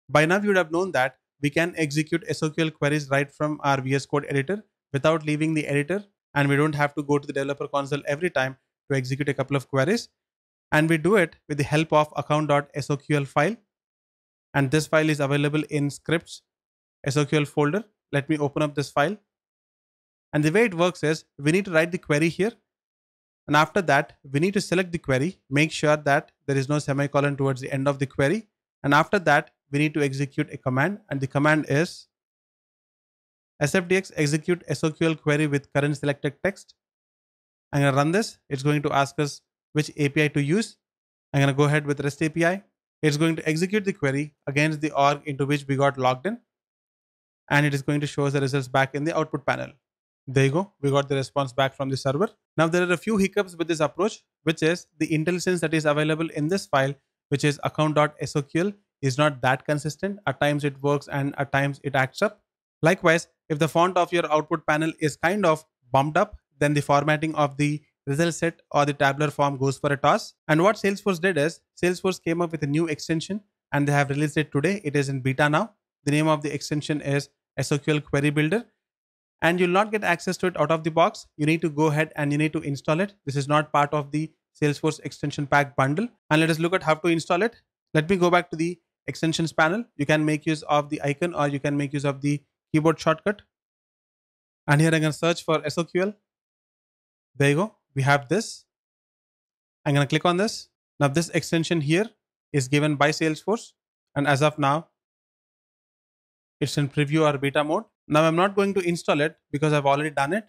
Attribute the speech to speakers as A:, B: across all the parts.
A: By now you would have known that we can execute SOQL queries right from our VS Code editor without leaving the editor, and we don't have to go to the developer console every time to execute a couple of queries. And we do it with the help of account.soql file, and this file is available in scripts SOQL folder. Let me open up this file. And the way it works is we need to write the query here, and after that we need to select the query, make sure that there is no semicolon towards the end of the query, and after that we need to execute a command, and the command is sfdx execute SOQL query with current selected text. I'm going to run this. It's going to ask us which API to use. I'm going to go ahead with REST API. It's going to execute the query against the org into which we got logged in, and it is going to show us the results back in the output panel. There you go. We got the response back from the server. Now there are a few hiccups with this approach, which is the IntelliSense that is available in this file, which is account.soql, is not that consistent. At times it works and at times it acts up. Likewise, if the font of your output panel is kind of bumped up, then the formatting of the result set or the tabular form goes for a toss. And what Salesforce did is Salesforce came up with a new extension and they have released it today. It is in beta now. The name of the extension is SOQL Query Builder, and you'll not get access to it out of the box. You need to go ahead and you need to install it. This is not part of the Salesforce extension pack bundle. And let us look at how to install it. Let me go back to the extensions panel. You can make use of the icon or you can make use of the keyboard shortcut. And here I'm going to search for SOQL. There you go. We have this. I'm going to click on this. Now this extension here is given by Salesforce, and as of now it's in preview or beta mode. Now I'm not going to install it because I've already done it.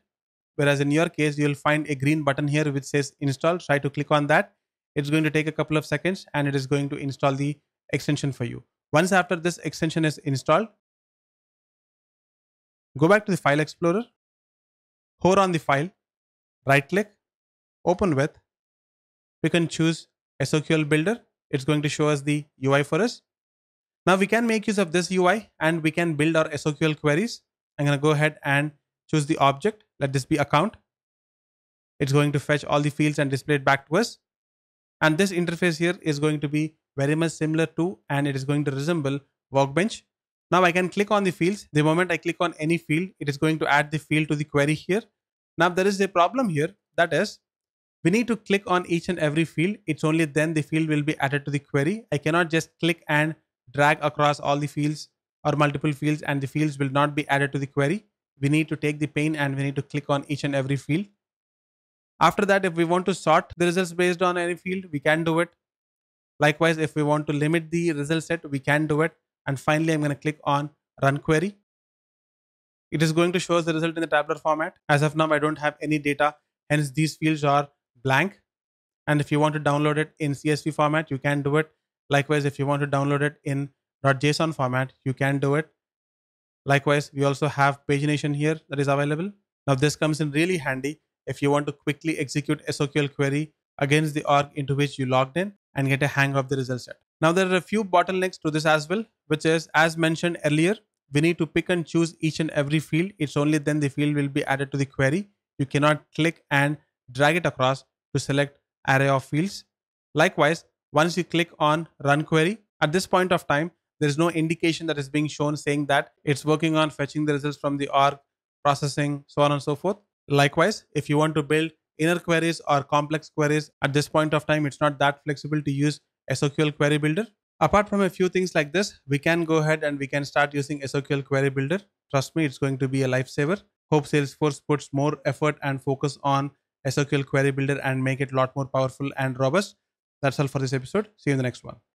A: Whereas in your case, you'll find a green button here which says install. Try to click on that. It's going to take a couple of seconds and it is going to install the extension for you. Once after this extension is installed, go back to the file explorer, hover on the file, right click, open with, we can choose SOQL Builder. It's going to show us the UI for us. Now we can make use of this UI and we can build our SOQL queries. I'm going to go ahead and choose the object. Let this be account. It's going to fetch all the fields and display it back to us. And this interface here is going to be very much similar to, and it is going to resemble Workbench. Now I can click on the fields. The moment I click on any field, it is going to add the field to the query here. Now there is a problem here, that is we need to click on each and every field. It's only then the field will be added to the query. I cannot just click and drag across all the fields or multiple fields and the fields will not be added to the query. We need to take the pain and we need to click on each and every field. After that, if we want to sort the results based on any field, we can do it. Likewise, if we want to limit the result set, we can do it. And finally, I'm going to click on run query. It is going to show us the result in the tabular format. As of now, I don't have any data, hence these fields are blank. And if you want to download it in CSV format, you can do it. Likewise, if you want to download it in .json format, you can do it. Likewise, we also have pagination here that is available. Now this comes in really handy if you want to quickly execute SOQL query against the org into which you logged in and get a hang of the result set. Now there are a few bottlenecks to this as well, which is, as mentioned earlier, we need to pick and choose each and every field. It's only then the field will be added to the query. You cannot click and drag it across to select array of fields. Likewise, once you click on run query, at this point of time, there is no indication that is being shown saying that it's working on fetching the results from the org, processing, so on and so forth. Likewise, if you want to build inner queries or complex queries, at this point of time, it's not that flexible to use SOQL Query Builder. Apart from a few things like this, we can go ahead and we can start using SOQL Query Builder. Trust me, it's going to be a lifesaver. Hope Salesforce puts more effort and focus on SOQL Query Builder and make it a lot more powerful and robust. That's all for this episode. See you in the next one.